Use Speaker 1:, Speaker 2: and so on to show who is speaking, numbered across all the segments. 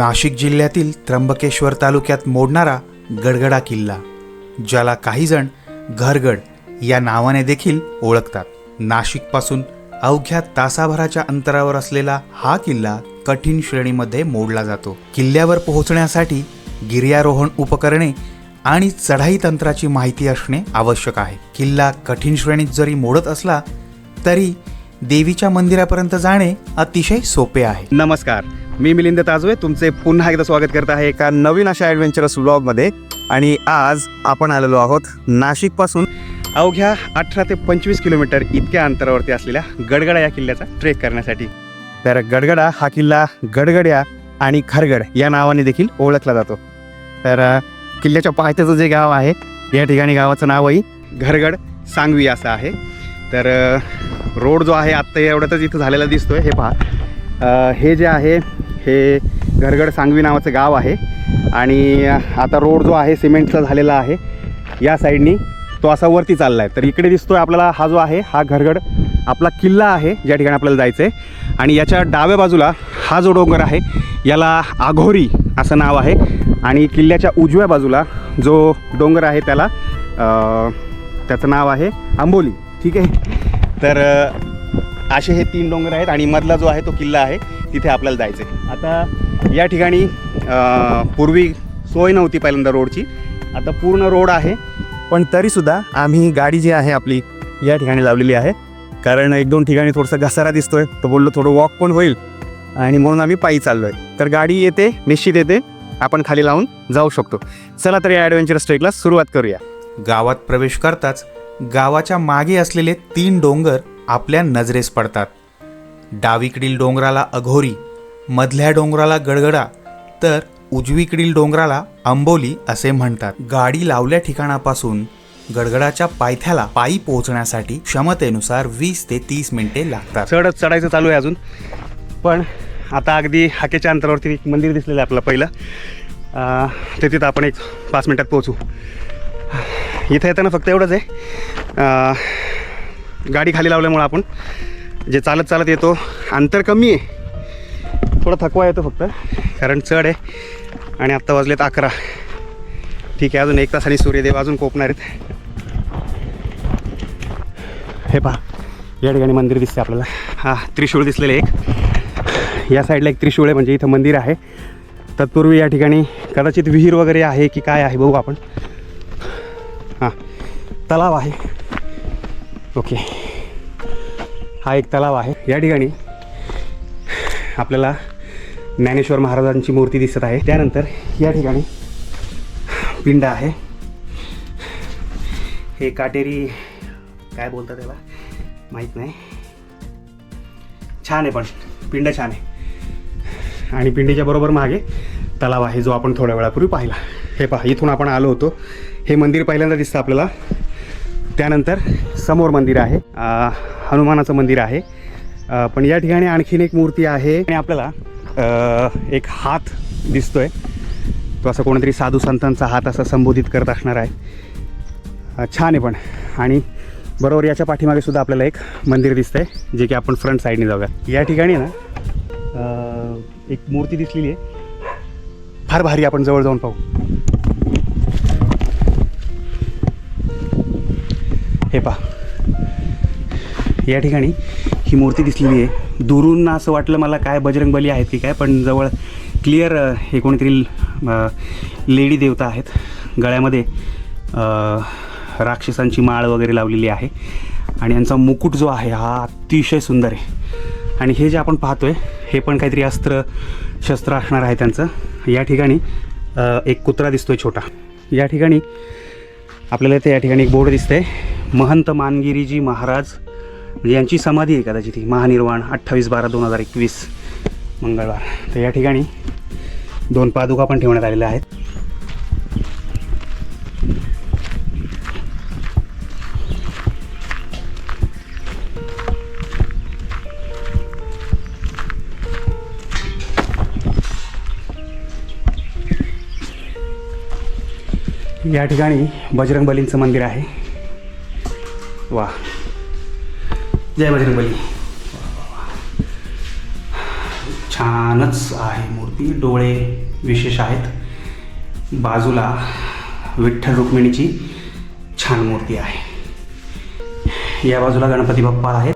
Speaker 1: नाशिक जिल्ह्यातील त्र्यंबकेश्वर तालुक्यात मोडणारा गडगडा किल्ला, ज्याला काही जण घरगड या नावाने देखील ओळखतात. नाशिकपासून अवघ्या तासाभराच्या अंतरावर असलेला हा किल्ला कठीण श्रेणीमध्ये मोडला जातो. किल्ल्यावर पोहोचण्यासाठी गिर्यारोहण उपकरणे आणि चढाई तंत्राची माहिती असणे आवश्यक आहे. किल्ला कठीण श्रेणीत जरी मोडत असला तरी देवीच्या मंदिरापर्यंत जाणे अतिशय सोपे आहे.
Speaker 2: नमस्कार, मी मिलिंद ताजवे तुमचे पुन्हा एकदा स्वागत करत आहे एका नवीन अशा ॲडव्हेंचरस व्लॉगमध्ये. आणि आज आपण आलेलो आहोत नाशिकपासून अवघ्या 18 ते 25 किलोमीटर इतक्या अंतरावरती असलेल्या गडगडा या किल्ल्याचा ट्रेक करण्यासाठी. तर गडगडा हा किल्ला गडगड्या आणि खरगड या नावाने देखील ओळखला जातो. तर किल्ल्याच्या पायथ्याचं जे गाव आहे या ठिकाणी गावाचं नावही घरगड सांगवी असं आहे. तर रोड जो आहे आत्ता एवढ्यातच इथं झालेला दिसतोय. हे पहा, हे जे आहे हे घरगड सांगवी नावाचं गाव आहे. आणि आता रोड जो आहे सिमेंटचा झालेला आहे. या साईडनी तो असा वरती चालला आहे. तर इकडे दिसतोय आपल्याला हा जो आहे हा घरगड आपला किल्ला आहे, ज्या ठिकाणी आपल्याला जायचं आहे. आणि याच्या डाव्या बाजूला हा जो डोंगर आहे याला आघोरी असं नाव आहे. आणि किल्ल्याच्या उजव्या बाजूला जो डोंगर आहे त्याला त्याचं नाव आहे आंबोली. ठीक आहे. तर असे हे 3 डोंगर आहेत आणि मधला जो आहे तो किल्ला आहे, तिथे आपल्याला जायचं आहे. आता या ठिकाणी पूर्वी सोय नव्हती पहिल्यांदा रोडची, आता पूर्ण रोड आहे. पण तरीसुद्धा आम्ही गाडी जी आहे आपली या ठिकाणी लावलेली आहे, कारण 1-2 ठिकाणी थोडंसं घसारा दिसतोय. तर बोललो थोडं वॉक पण होईल आणि म्हणून आम्ही पायी चाललो आहे. तर गाडी येते, निश्चित येते, आपण खाली लावून जाऊ शकतो. चला तर या ॲडव्हेंचरस ट्रेकला सुरुवात करूया.
Speaker 1: गावात प्रवेश करताच गावाच्या मागे असलेले 3 डोंगर आपल्या नजरेस पडतात. डावीकडील डोंगराला अघोरी, मधल्या डोंगराला गडगडा, तर उजवीकडील डोंगराला आंबोली असे म्हणतात. गाडी लावल्या ठिकाणापासून गडगडाच्या पायथ्याला पायी पोहोचण्यासाठी क्षमतेनुसार 20 ते 30 मिनिटे लागतात.
Speaker 2: चढायचं चालू आहे अजून. पण आता अगदी हाकेच्या अंतरावरती एक मंदिर दिसलेलं आहे आपलं पहिलं. ते तिथं आपण एक 5 मिनिटात पोहोचू. इथं येताना फक्त एवढंच आहे, गाडी खाली लावल्यामुळं आपण जे चालत चालत येतो अंतर कमी आहे, थोडा थकवा येतो फक्त, कारण चढ आहे. आणि आत्ता वाजलेत 11. ठीक आहे, अजून 1 तासाने सूर्यदेव अजून कोपणार आहेत. हे पहा, या ठिकाणी मंदिर दिसते आपल्याला. हा त्रिशूळ दिसलेलं एक, या साईडला एक त्रिशूळ आहे, म्हणजे इथं मंदिर आहे. तत्पूर्वी या ठिकाणी कदाचित विहीर वगैरे आहे की काय आहे बघू आपण. हां, तलाव आहे. ओके, हा एक तलाव आहे. या ठिकाणी आपल्याला ज्ञानेश्वर महाराजांची मूर्ती दिसत आहे. त्यानंतर या ठिकाणी पिंड आहे. हे काटेरी काय बोलतात त्याला माहीत नाही. छान आहे, पण पिंड छान आहे. आणि पिंडीच्या बरोबर मागे तलाव आहे, जो आपण थोड्या वेळापूर्वी पाहिला. हे पहा, इथून आपण आलो होतो. हे मंदिर पहिल्यांदा दिसतं आपल्याला. त्यानंतर समोर मंदिर आहे, हनुमानाचं मंदिर आहे. पण या ठिकाणी आणखीन एक मूर्ती आहे. आणि आपल्याला एक हात दिसतोय, तो असं कोणीतरी साधू संतांचा हात असा संबोधित करत असणार आहे. छान आहे पण. आणि बरोबर याच्या पाठीमागे सुद्धा आपल्याला एक मंदिर दिसतंय, जे की आपण फ्रंट साईडने जाऊया. या ठिकाणी ना एक मूर्ती दिसलेली आहे, फार भारी. आपण जवळ जाऊन पाहू. हे पहा, या ठिकाणी ही मूर्ती दिसलेली आहे. दुरून असं वाटलं मला काय बजरंगबली आहेत की काय, पण जवळ क्लिअर हे कोणीतरी लेडी देवता आहेत. गळ्यामध्ये राक्षसांची माळ वगैरे लावलेली आहे. आणि यांचा मुकुट जो आहे हा अतिशय सुंदर आहे. आणि हे जे आपण पाहतोय हे पण काहीतरी अस्त्र शस्त्र असणार आहे त्यांचं. या ठिकाणी एक कुत्रा दिसतोय छोटा. या ठिकाणी आपल्याला इथे या ठिकाणी एक बोर्ड दिसतंय, महंत मानगिरीजी महाराज, म्हणजे यांची समाधी आहे कदाचित ही. महानिर्वाण 28/12/2021 मंगळवार. तर या ठिकाणी 2 पादुका पण ठेवण्यात आलेल्या आहेत. या ठिकाणी बजरंगबलींचं मंदिर आहे. वा, जय बजरंगबली.
Speaker 1: छानच आहे मूर्ती. डोळे विशेष आहेत. बाजूला विठ्ठल रुक्मिणीची छान मूर्ती आहे. या बाजूला गणपती बाप्पा आहेत.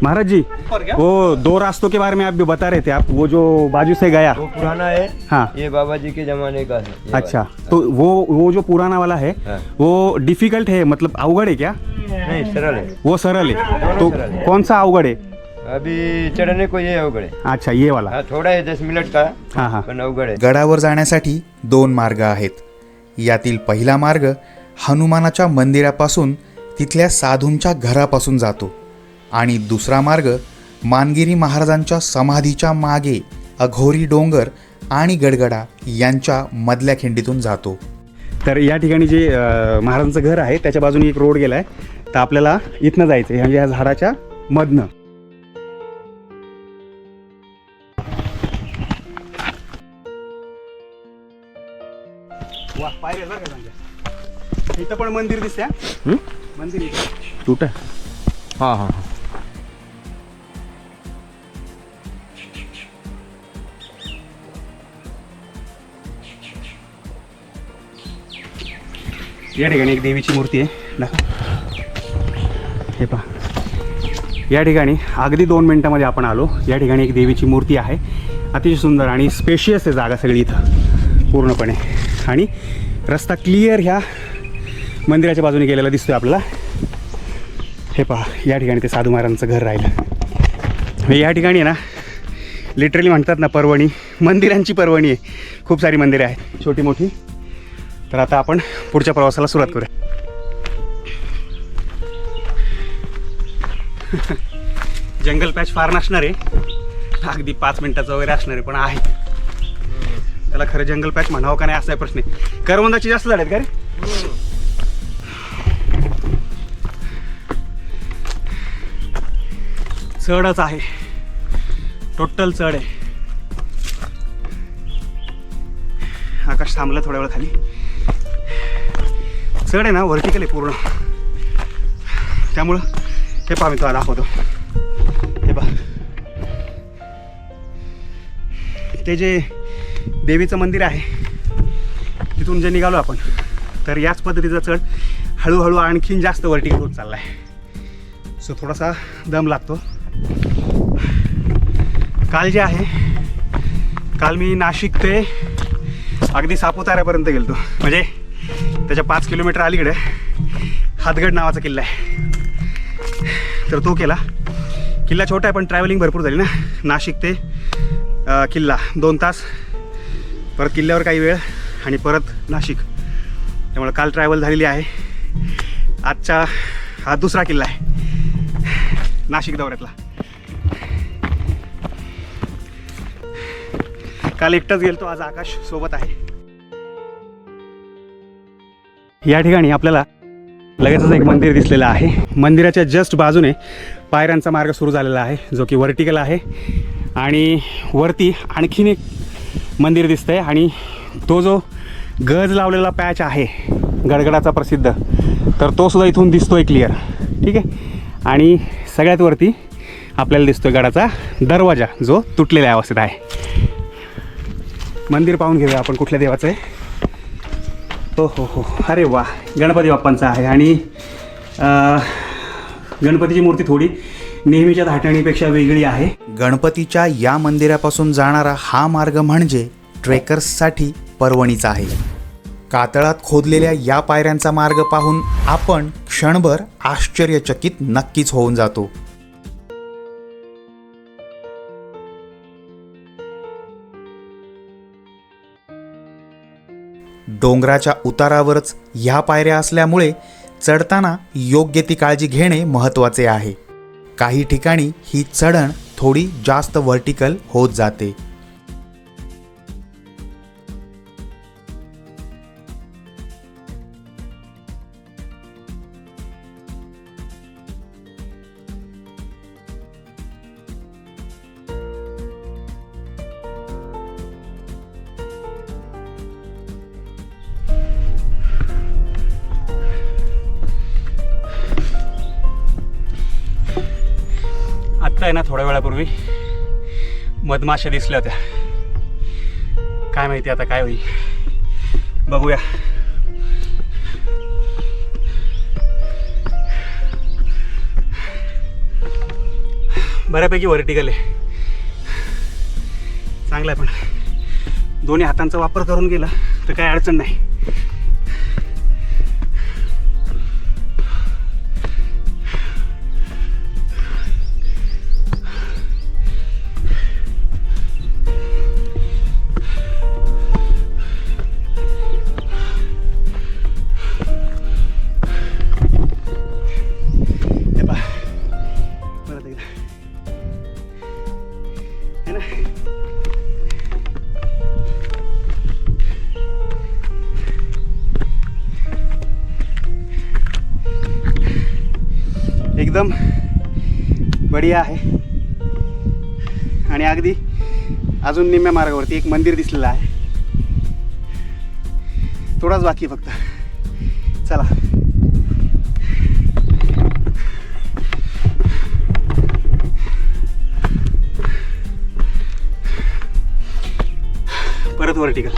Speaker 2: महाराज जी, वो 2 रास्तों के बारे में आप भी बता रहे थे, आप वो जो बाजू से गया,
Speaker 3: वो पुराना है।
Speaker 2: हाँ
Speaker 3: ये बाबा जी के जमाने का है ये
Speaker 2: अच्छा, तो वो जो पुराना वाला है
Speaker 3: हाँ।
Speaker 2: वो डिफिकल्ट है, मतलब अवगढ़ है क्या?
Speaker 3: वाला। नहीं, सरल है।
Speaker 2: वो सरल है,
Speaker 3: दोनों
Speaker 2: तो
Speaker 3: सरल है।
Speaker 2: कौन सा अवगढ़ है?
Speaker 3: अभी चढ़ने को ये अवगढ़ है।
Speaker 2: अच्छा, ये वाला.
Speaker 3: हाँ, थोड़ा है 10 मिनट का,
Speaker 2: हाँ हाँ.
Speaker 3: पण अवगढ़ है।
Speaker 1: गडावर जाण्यासाठी 2 मार्ग आहेत. यातील पहिला मार्ग हनुमानाच्या मंदिरापासून तिथल्या साधूंच्या घरापासून जातो आणि दुसरा मार्ग मानगिरी महाराजांच्या समाधीच्या मागे अघोरी डोंगर आणि गडगडा यांच्या मधल्या खिंडीतून जातो.
Speaker 2: तर या ठिकाणी जे महाराजांचं घर आहे त्याच्या बाजूने एक रोड गेलाय, तर आपल्याला इथनं जायचं आहे, म्हणजे या झाडाच्या मधनं. इथं पण मंदिर दिसते. मंदिर
Speaker 3: टूटा। हाँ हाँ हाँ।
Speaker 2: या ठिकाणी एक देवीची मूर्ती आहे. हे पहा, या ठिकाणी अगदी 2 मिनिटामध्ये आपण आलो. या ठिकाणी एक देवीची मूर्ती आहे. अतिशय सुंदर आणि स्पेशियस आहे जागा सगळी इथं पूर्णपणे. आणि रस्ता क्लिअर ह्या मंदिराच्या बाजूने गेलेला दिसतोय आपल्याला. हे पहा, या ठिकाणी ते साधू महाराजांचं घर राहिलं. या ठिकाणी ना लिटरली म्हणतात ना, पर्वणी, मंदिरांची पर्वणी आहे. खूप सारी मंदिरं आहेत छोटी मोठी. तर आता आपण पुढच्या प्रवासाला सुरुवात करूया. जंगल पॅच फार नसणार आहे, अगदी 5 मिनिटाचं वगैरे असणार आहे, पण आहे. त्याला खरं जंगल पॅच म्हणावं का नाही असा प्रश्न आहे. करवंदाची जास्त झाड आहेत का रे? चढच आहे, टोटल चढ आहे. आकाश थांबलं थोड्या वेळ खाली. चढ आहे ना, व्हर्टिकल आहे पूर्ण. त्यामुळं हे पहा, मी तुला दाखवतो. हे पहा, ते जे देवीचं मंदिर आहे तिथून जे निघालो आपण, तर याच पद्धतीचा चढ हळूहळू आणखीन जास्त व्हर्टिकल होत चालला आहे. सो थोडासा दम लागतो. काल जे आहे, काल मी नाशिक ते अगदी सापुताऱ्यापर्यंत गेलतो. म्हणजे त्याच्या 5 किलोमीटर अलीकडे हातगड नावाचा किल्ला आहे, तर तो केला. किल्ला छोटा आहे पण ट्रॅव्हलिंग भरपूर झाली ना. नाशिक ते किल्ला 2 तास, परत किल्ल्यावर काही वेळ आणि परत नाशिक. त्यामुळे काल ट्रॅव्हल झालेली आहे. आजचा हा दुसरा किल्ला आहे नाशिक दौऱ्यातला. काल एकटाच गेलतो, आज आकाश सोबत आहे. या ठिकाणी आपल्याला लगेचच एक मंदिर दिसलेलं आहे. मंदिराच्या जस्ट बाजूने पायऱ्यांचा मार्ग सुरू झालेला आहे, जो की व्हर्टिकल आहे. आणि वरती आणखीन एक मंदिर दिसतंय. आणि तो जो गज लावलेला पॅच आहे गडगडाचा प्रसिद्ध, तर तो सुद्धा इथून दिसतोय क्लिअर. ठीक आहे. आणि सगळ्यात वरती आपल्याला दिसतोय गडाचा दरवाजा, जो तुटलेल्या अवस्थेत आहे. मंदिर पाहून घेऊया आपण कुठल्या देवाचं आहे. हो हो हो, अरे वा, गणपती बाप्पांचं आहे. आणि गणपतीची मूर्ती थोडी नेहमीच्या धाटणीपेक्षा वेगळी आहे.
Speaker 1: गणपतीच्या या मंदिरापासून जाणारा हा मार्ग म्हणजे ट्रेकर्ससाठी पर्वणीचा आहे. कातळात खोदलेल्या या पायऱ्यांचा मार्ग पाहून आपण क्षणभर आश्चर्यचकित नक्कीच होऊन जातो. डोंगराच्या उतारावरच ह्या पायऱ्या असल्यामुळे चढताना योग्य ती काळजी घेणे महत्त्वाचे आहे. काही ठिकाणी ही चढण थोडी जास्त व्हर्टिकल होत जाते.
Speaker 2: फक्त आहे ना थोड्या वेळापूर्वी मधमाशा दिसल्या होत्या. काय माहिती आता काय होईल, बघूया. बऱ्यापैकी व्हर्टिकल आहे, चांगलं आहे. पण दोन्ही हातांचा वापर करून गेला तर काही अडचण नाही. परत एकदा है ना. एकदम बढिया आहे. आणि अगदी अजून निम्म्या मार्गावरती एक मंदिर दिसलेलं आहे. थोडाच बाकी आहे फक्त. चला. परत व्हर्टिकल.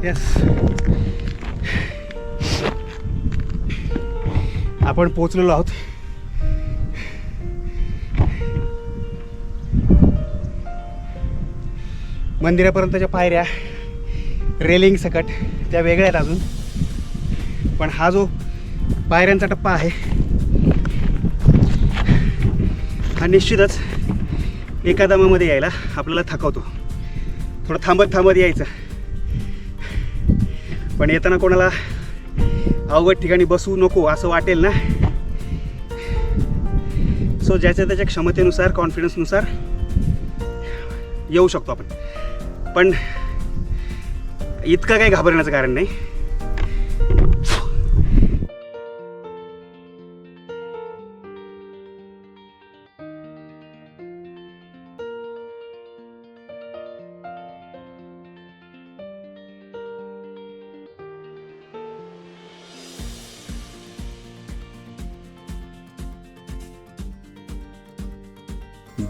Speaker 2: येस, आपण पोहोचलेलो आहोत. मंदिरापर्यंतच्या पायऱ्या रेलिंग सकट त्या वेगळ्या आहेत अजून. पण हा जो पायऱ्यांचा टप्पा आहे हा निश्चितच एका दमामध्ये यायला आपल्याला थकवतो. थोडं थांबत थांबत यायचं. पण येताना कोणाला अवघड ठिकाणी बसू नको असं वाटेल ना. सो ज्याच्या त्याच्या क्षमतेनुसार कॉन्फिडन्सनुसार येऊ शकतो आपण. पण इतकं काही घाबरण्याचं कारण नाही.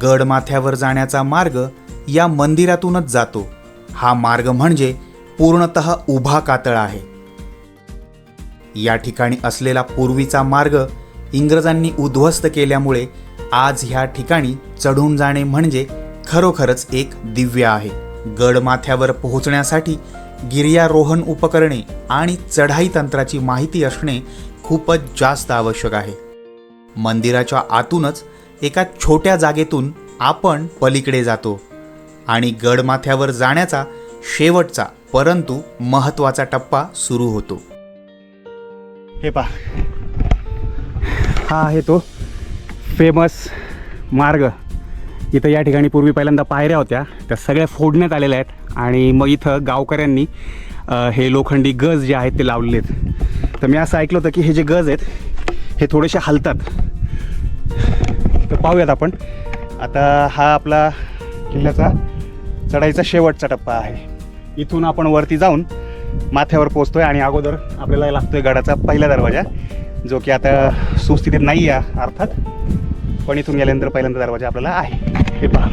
Speaker 1: गडमाथ्यावर जाण्याचा मार्ग या मंदिरातूनच जातो. हा मार्ग म्हणजे पूर्णतः उभा कातळा आहे. या ठिकाणी असलेला पूर्वीचा मार्ग इंग्रजांनी उद्ध्वस्त केल्यामुळे आज ह्या ठिकाणी चढून जाणे म्हणजे खरोखरच एक दिव्य आहे. गडमाथ्यावर पोहोचण्यासाठी गिर्यारोहण उपकरणे आणि चढाई तंत्राची माहिती असणे खूपच जास्त आवश्यक आहे. मंदिराच्या आतूनच एका छोट्या जागेतून आपण पलीकडे जातो आणि गडमाथ्यावर जाण्याचा शेवटचा परंतु महत्त्वाचा टप्पा सुरू होतो.
Speaker 2: हे पहा, हा आहे तो फेमस मार्ग. इथं या ठिकाणी पूर्वी पहिल्यांदा पायऱ्या होत्या, त्या सगळ्या फोडण्यात आलेल्या आहेत. आणि मग इथं गावकऱ्यांनी हे लोखंडी गज जे आहेत ते लावलेले आहेत. तर मी असं ऐकलं होतं की हे जे गज आहेत हे थोडेसे हलतात. तर पाहूयात आपण आता. हा आपला किल्ल्याचा चढाईचा शेवटचा टप्पा आहे. इथून आपण वरती जाऊन माथ्यावर पोचतोय आणि अगोदर आपल्याला लागतोय गडाचा पहिला दरवाजा, जो की आता सुस्थितीत नाही आहे अर्थात, पण इथून गेल्यानंतर पहिल्यांदा दरवाजा आपल्याला आहे. हे पहा.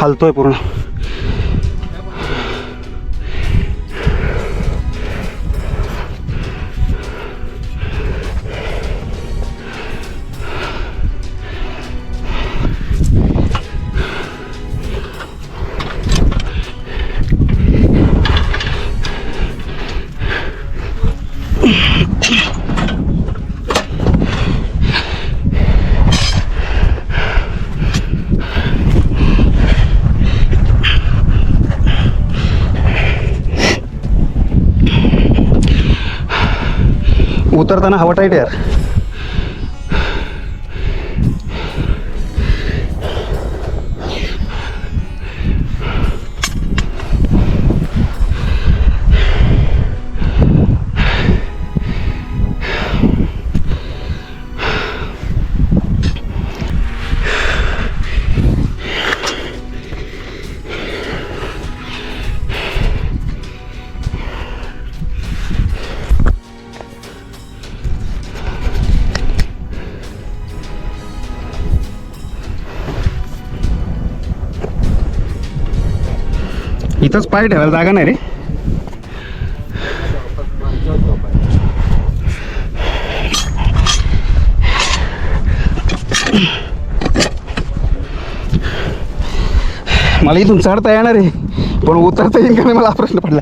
Speaker 2: हालतोय पूर्ण. उतरताना हवा टाईट यार. इथंच पाय ठेवायला जागा नाही रे. मला इथून चढता येणार आहे पण उतरता येईल का नाही मला हा प्रश्न पडला.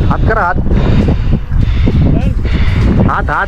Speaker 2: हात करा हात हात हात.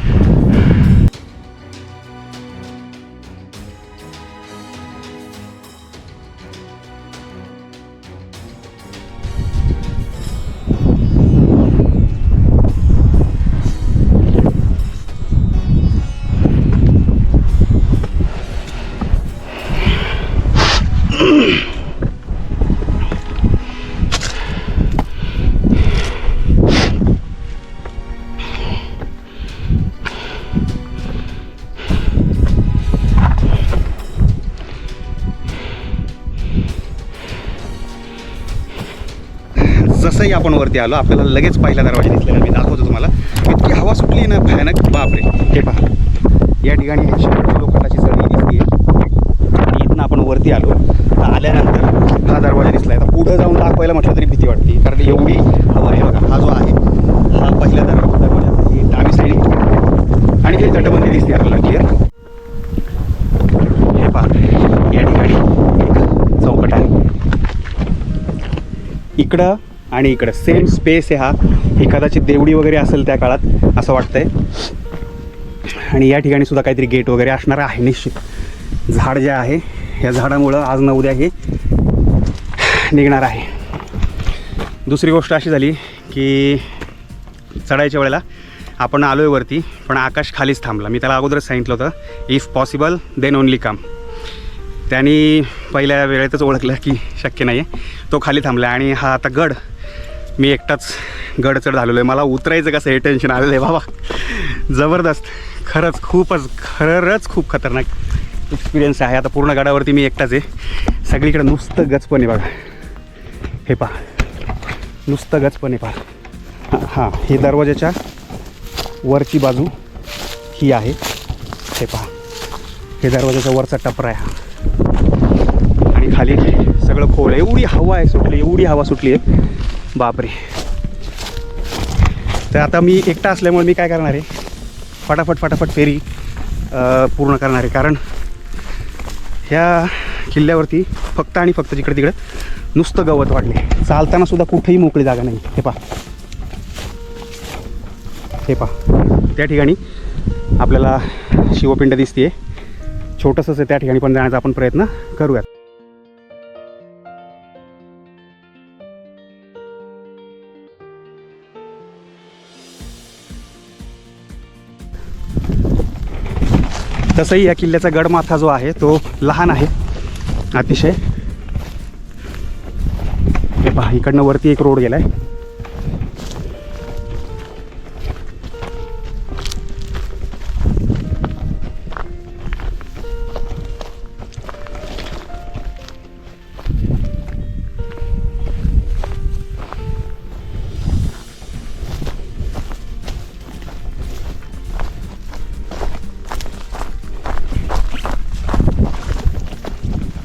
Speaker 2: जसंही आपण वरती आलो आपल्याला लगेच पहिला दरवाजा दिसलेला मी दाखवतो तुम्हाला. इतकी हवा सुटली ना भयानक. बापरे. हे पहा या ठिकाणी 100 लोखंडाची सळी दिसते आणि इथनं आपण वरती आलो तर आल्यानंतर हा दरवाजा दिसला आहे. पुढं जाऊन दाखवायला म्हटलं तरी भीती वाटते कारण एवढी हवा आहे. बघा हा जो आहे हा पहिला दरवाजा ही डावी साईड आणि ही तटबंदी दिसते आपल्याला क्लिअर. हे पहा या ठिकाणी एक चौकट आहे. इकडं आणि इकडं सेम स्पेस आहे. हा ही कदाचित देवडी वगैरे असेल त्या काळात असं वाटतंय. आणि या ठिकाणी सुद्धा काहीतरी गेट वगैरे असणार आहे निश्चित. झाड जे आहे या झाडामुळं आज ना उद्या हे निघणार आहे. दुसरी गोष्ट अशी झाली की चढायच्या वेळेला आपण आलो आहे वरती पण आकाश खालीच थांबला. मी त्याला अगोदरच सांगितलं होतं if possible then only come. त्यांनी पहिल्या वेळेतच ओळखलं की शक्य नाही आहे. तो खाली थांबला आणि हा आता गड मी एकटाच गड चढ झालेलो आहे. मला उतरायचं कसं हे टेन्शन आलेलं आहे बाबा. जबरदस्त. खरंच खूप खतरनाक एक्सपिरियन्स आहे. आता पूर्ण गडावरती मी एकटाच आहे. सगळीकडे नुसतं गचपण आहे बघा. हे पहा नुसतं गचपण आहे पहा. हां हे दरवाजाच्या वरची बाजू ही आहे. हे पहा, हे दरवाजाचा वरचा टपरा आहे हा. आणि खाली सगळं खोल आहे. एवढी हवा आहे सुटली, एवढी हवा सुटली आहे, बापरे. तर आता मी एकटा असल्यामुळे मी काय करणार आहे, फटाफट फेरी पूर्ण करणार आहे. कारण ह्या किल्ल्यावरती फक्त आणि फक्त जिकडे तिकडे नुसतं गवत वाढले. चालताना सुद्धा कुठेही मोकळी जागा नाही. हे पहा, हे पहा, त्या ठिकाणी आपल्याला शिवपिंड दिसते. छोटंसंच आहे, त्या ठिकाणी पण जाण्याचा आपण प्रयत्न करूयात. तसंही या किल्ल्याचा गडमाथा जो आहे तो लहान आहे अतिशय. हे पहा, इकडनं वरती एक रोड गेलाय.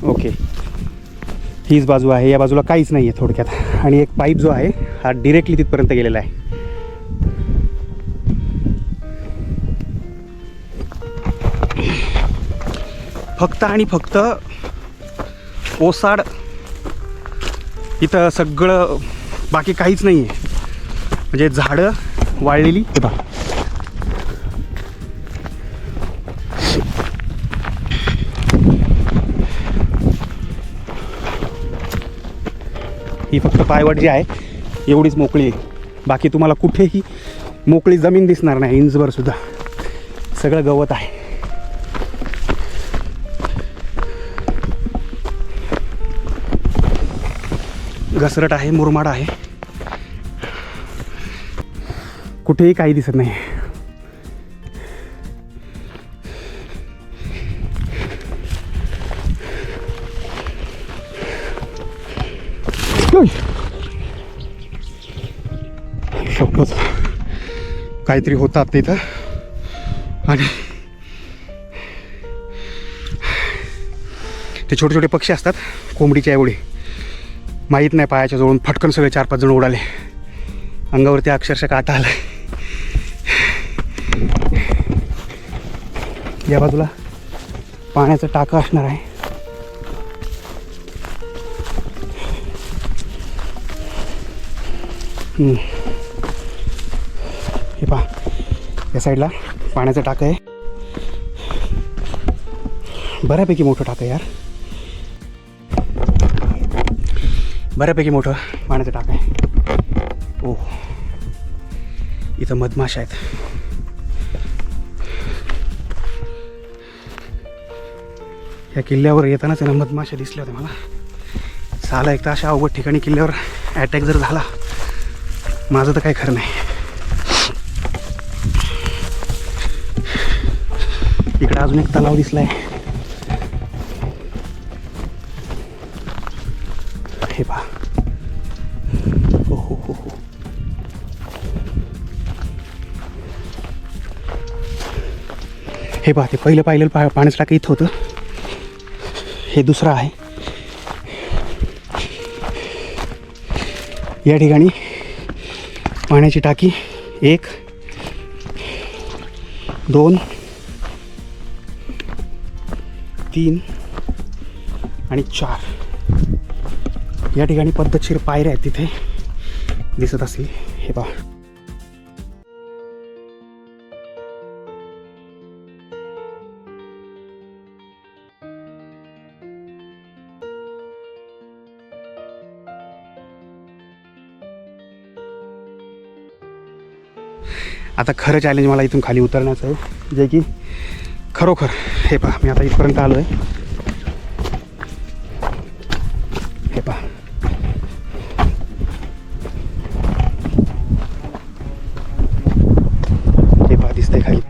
Speaker 2: ओके, हीच बाजू आहे. या बाजूला काहीच नाही आहे थोडक्यात. आणि एक पाईप जो आहे हा डिरेक्टली तिथपर्यंत गेलेला आहे. फक्त आणि फक्त ओसाड इथं सगळं, बाकी काहीच नाही आहे. म्हणजे झाडं वाळलेली. हे बघा, ही फक्त पायवाट जी आहे एवढीच मोकळी आहे. बाकी तुम्हाला कुठेही मोकळी जमीन दिसणार नाही. इंचभर सुद्धा सगळं गवत आहे. घसरट आहे, मुरमाड आहे, कुठेही काही दिसत नाही. शपथ, काहीतरी होतात तिथं. आणि ते छोटे छोटे पक्षी असतात, कोंबडीच्या एवढे, माहीत नाही, पायाच्या जवळून फटकन सगळे 4-5 जण उडाले. अंगावरती अक्षरशः काटा आला. या बाजूला पाण्याचं टाकं असणार आहे. हे पहा, या साईडला पाण्याचं टाकं आहे. बऱ्यापैकी मोठं टाकं आहे यार, बऱ्यापैकी मोठं पाण्याचं टाकं आहे. ओह, इथं मधमाशा आहेत. या किल्ल्यावर येतानाच आहे ना मधमाशा दिसल्या होत्या मला. साला एक तर अशा अवघड ठिकाणी किल्ल्यावर अटॅक जर झाला, माझं तर काही खरं नाही. इकडे अजून एक तलाव दिसलाय. हे पहा, हो हो हो हो, हे पहा, ते पहिलं पाहिलेलं पाण्याचं टाकं इथं होतं. हे दुसरं आहे. या ठिकाणी पाण्याची टाकी 1, 2, 3 आणि 4 या ठिकाणी पद्धतशीर पायऱ्या आहेत तिथे दिसत असतील. हे पहा, आता खरं चॅलेंज मला इथून खाली उतरण्याचं आहे, जे की खरोखर. हे पहा, मी आता इथपर्यंत आलो आहे. हे पहा, हे पहा, दिसतंय खाली.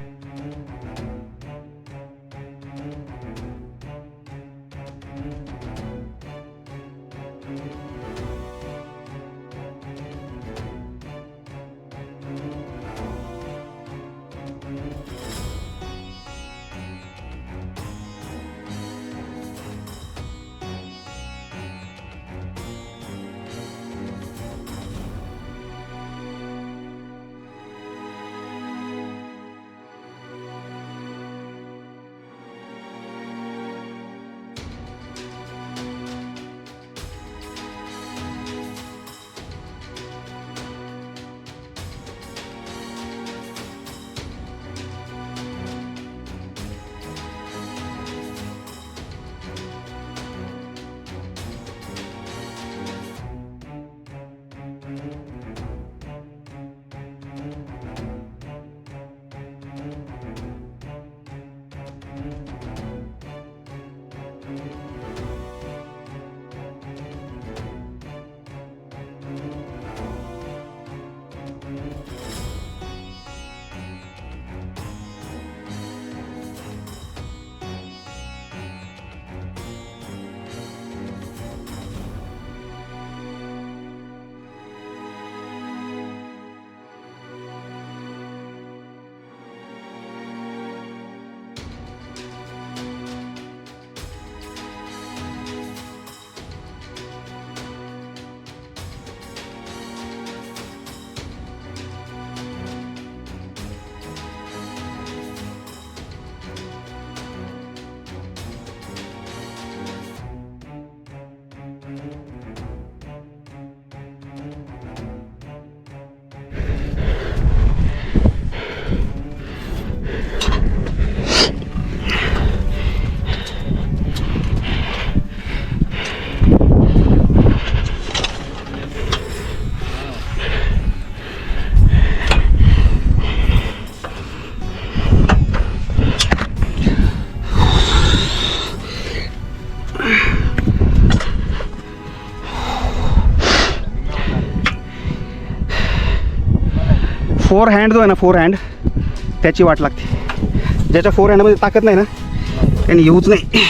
Speaker 2: फोर हँड जो आहे ना, फोर हँड त्याची वाट लागते. ज्याच्या फोर हँडमध्ये ताकद नाही ना त्यांनी येऊच नाही.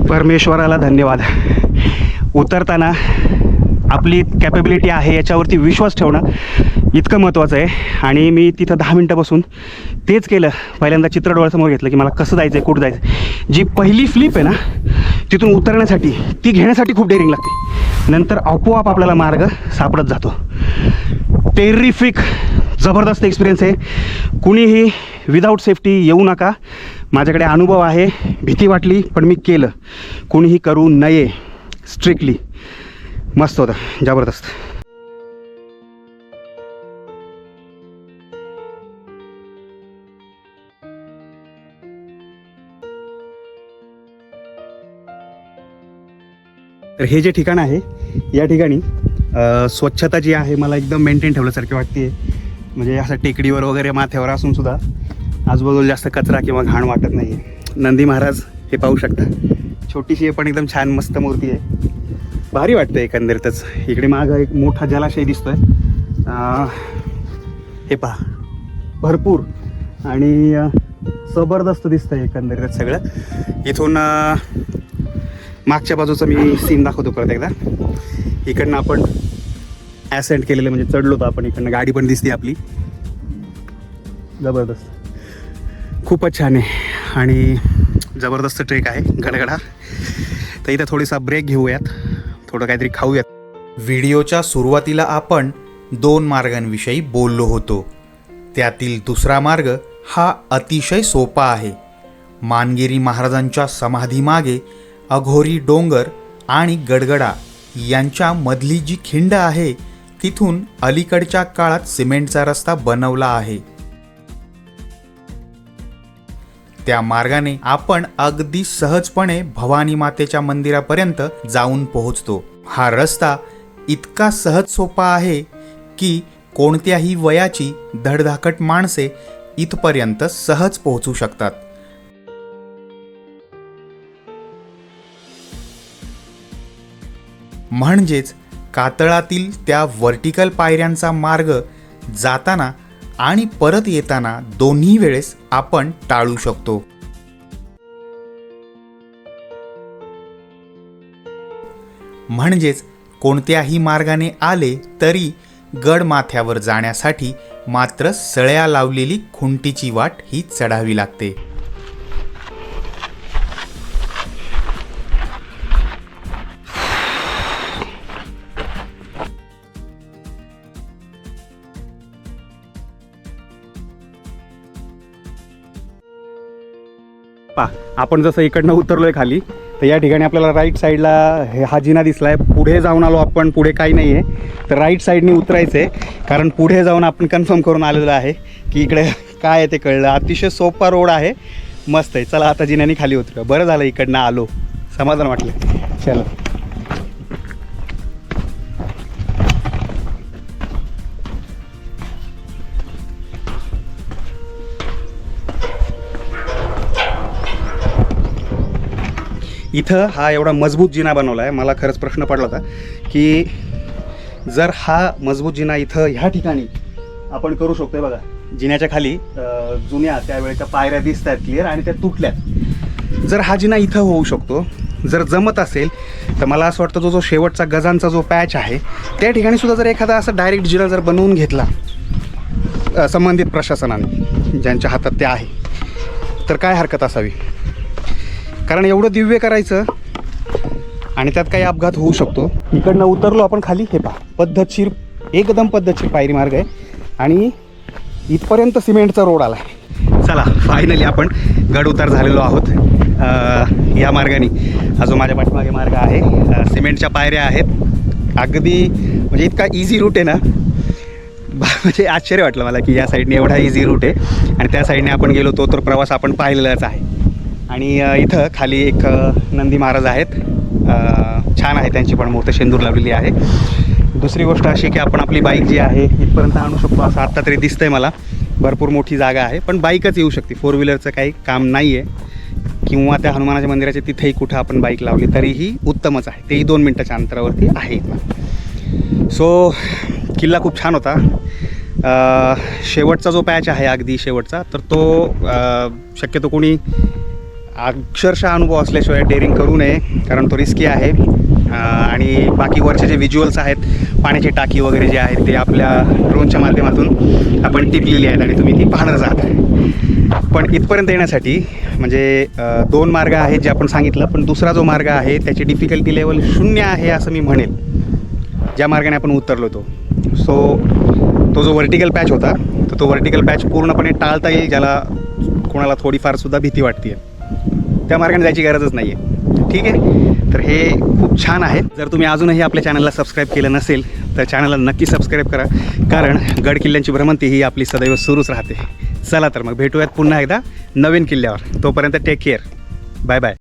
Speaker 2: परमेश्वराला धन्यवाद. उतरताना आपली कॅपेबिलिटी आहे याच्यावरती विश्वास ठेवणं इतकं महत्त्वाचं आहे. आणि मी तिथं 10 मिनटं बसून तेच केलं. पहिल्यांदा चित्र डोळ्यासमोर घेतलं की मला कसं जायचं आहे, कुठं जायचं आहे. जी पहिली फ्लिप आहे ना तिथून उतरण्यासाठी, ती घेण्यासाठी खूप डेअरिंग लागते. नंतर आपोआप आपल्याला मार्ग सापडत जातो. टेरिफिक जबरदस्त एक्सपिरियन्स आहे. कुणीही विदाऊट सेफ्टी येऊ नका. माझ्याकडे अनुभव आहे. भीती वाटली पण मी केलं. कुणीही करू नये. स्ट्रिक्टली मस्त होतं, जबरदस्त. तर हे जे ठिकाण आहे या ठिकाणी स्वच्छता जी आहे मला एकदम मेंटेन ठेवल्यासारखी वाटते. म्हणजे असं टेकडीवर वगैरे माथ्यावर असून सुद्धा आजूबाजूला जास्त कचरा किंवा घाण वाटत नाही. नंदी महाराज हे पाहू शकता. छोटीशी आहे पण एकदम छान मस्त मूर्ती आहे. भारी वाटतं एकंदरीतच. इकडे मागं एक मोठा जलाशय दिसतोय. हे पहा भरपूर आणि जबरदस्त दिसतंय एकंदरीत सगळं. इथून मागच्या बाजूचं मी सीन दाखवतो परत एकदा. इकडनं आपण ॲसेंट केलेलं म्हणजे चढलो तर आपण. इकडनं गाडी पण दिसते आपली. जबरदस्त, खूपच छान आहे आणि जबरदस्त ट्रेक आहे गडगडा. तर इथं थोडीसा ब्रेक घेऊयात, थोडं काहीतरी खाऊयात.
Speaker 1: व्हिडिओच्या सुरुवातीला आपण 2 मार्गांविषयी बोललो होतो. त्यातील दुसरा मार्ग हा अतिशय सोपा आहे. मानगिरी महाराजांच्या समाधीमागे अघोरी डोंगर आणि गडगडा यांच्या मधली जी खिंड आहे तिथून अलीकडच्या काळात सिमेंटचा रस्ता बनवला आहे. त्या मार्गाने आपण अगदी सहजपणे भवानी मातेच्या मंदिरापर्यंत जाऊन पोहोचतो. हा रस्ता इतका सहज सोपा आहे की कोणत्याही वयाची धडधाकट माणसे इथपर्यंत सहज पोहोचू शकतात. म्हणजेच कातळातील त्या व्हर्टिकल पायऱ्यांचा मार्ग जाताना आणि परत येताना दोन्ही वेळेस आपण टाळू शकतो. म्हणजेच कोणत्याही मार्गाने आले तरी गडमाथ्यावर जाण्यासाठी मात्र सळ्या लावलेली खुंटीची वाट ही चढावी लागते.
Speaker 2: आपण जसं इकडनं उतरलोय खाली तर या ठिकाणी आपल्याला राईट साईडला हा जिना दिसलाय. पुढे जाऊन आलो आपण. पुढे काही नाही आहे तर राईट साईडने उतरायचं आहे. कारण पुढे जाऊन आपण कन्फर्म करून आलेलो आहे की इकडे काय आहे ते कळलं. अतिशय सोपा रोड आहे, मस्त आहे. चला आता जिन्याने खाली उतरूया. बरं झालं इकडनं आलो, समाधान वाटलं. चला इथं हा एवढा मजबूत जिना बनवला आहे. मला खरंच प्रश्न पडला होता की जर हा मजबूत जिना इथं ह्या ठिकाणी आपण करू शकतोय. बघा जिन्याच्या खाली जुन्या त्यावेळेच्या पायऱ्या दिसत आहेत क्लिअर आणि त्या तुटल्यात. जर हा जिना इथं होऊ शकतो, जर जमत असेल तर मला असं वाटतं जो शेवटचा गजांचा जो पॅच आहे त्या ठिकाणी सुद्धा जर एखादा असा डायरेक्ट जिना जर बनवून घेतला संबंधित प्रशासनाने, ज्यांच्या हातात ते आहे, तर काय हरकत असावी. कारण एवढं दिव्य करायचं आणि त्यात काही अपघात होऊ शकतो. इकडनं उतरलो आपण खाली. हे पहा पद्धतशीर, एकदम पद्धतशीर पायरी मार्ग आहे. आणि इथपर्यंत सिमेंटचा रोड आला आहे. चला फायनली आपण गड उतार झालेलो आहोत. या मार्गाने हा जो माझ्या पाठीमागे मार्ग आहे, सिमेंटच्या पायऱ्या आहेत. अगदी म्हणजे इतका इझी रूट आहे ना, म्हणजे आश्चर्य वाटलं मला की या साईडने एवढा इझी रूट आहे आणि त्या साईडने आपण गेलो तर प्रवास आपण पाहिलेलाच आहे. आणि इथं खाली एक नंदी महाराज आहेत, छान आहे, त्यांची पण मूर्त शेंदूर लावलेली आहे. दुसरी गोष्ट अशी की आपण आपली बाईक जी आहे इथपर्यंत आणू शकतो असं आत्ता तरी दिसतंय मला. भरपूर मोठी जागा आहे, पण बाईकच येऊ शकते, फोर व्हीलरचं काही काम नाही आहे. किंवा त्या हनुमानाच्या मंदिराच्या तिथेही कुठं आपण बाईक लावली तरीही उत्तमच आहे, तेही 2 मिनटाच्या अंतरावरती आहे इथं. सो किल्ला खूप छान होता. शेवटचा जो पॅच आहे अगदी शेवटचा, तर तो शक्यतो कोणी अक्षरशः अनुभव असल्याशिवाय डेअरिंग करू नये, कारण तो रिस्की आहे. आणि बाकी वरचे जे व्हिज्युअल्स आहेत, पाण्याची टाकी वगैरे जे आहेत ते आपल्या ड्रोनच्या माध्यमातून आपण टिपलेली आहेत आणि तुम्ही ती पाहणार आहात. पण इथपर्यंत येण्यासाठी म्हणजे 2 मार्ग आहेत जे आपण सांगितलं, पण दुसरा जो मार्ग आहे त्याची डिफिकल्टी लेवल 0 आहे असं मी म्हणेल, ज्या मार्गाने आपण उतरलो तो. सो तो जो व्हर्टिकल पॅच होता तर तो व्हर्टिकल पॅच पूर्णपणे टाळता येईल, ज्याला कोणाला थोडीफारसुद्धा भीती वाटते आहे, त्या मार्गाने जायची गरजच नाही आहे. ठीक आहे, तर हे खूप छान आहे. जर तुम्ही अजूनही आपल्या चॅनलला सबस्क्राईब केलं नसेल तर चॅनलला नक्की सबस्क्राईब करा, कारण गड किल्ल्यांची भ्रमंती ही आपली सदैव सुरूच राहते. चला तर मग भेटूयात पुन्हा एकदा नवीन किल्ल्यावर. तोपर्यंत टेक केअर, बाय बाय.